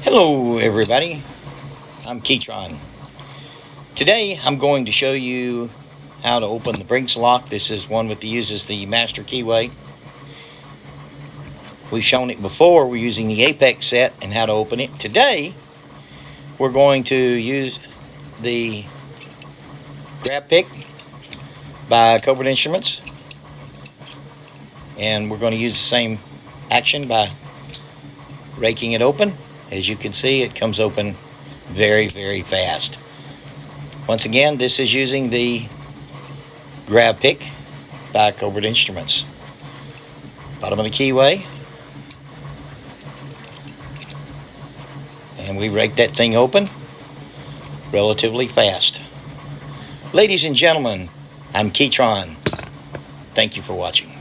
Hello everybody, I'm Keytron. Today I'm going to show you how to open the Brinks lock. This is one that uses the master keyway. We've shown it before. We're using the Apex set and how to open it. Today we're going to use the Gravpic by Cobra Instruments, and we're going to use the same action by raking it open. As you can see, it comes open very, very fast. Once again, this is using the Gravpic by Cobra Instruments. Bottom of the keyway. And we rake that thing open relatively fast. Ladies and gentlemen, I'm Keytron. Thank you for watching.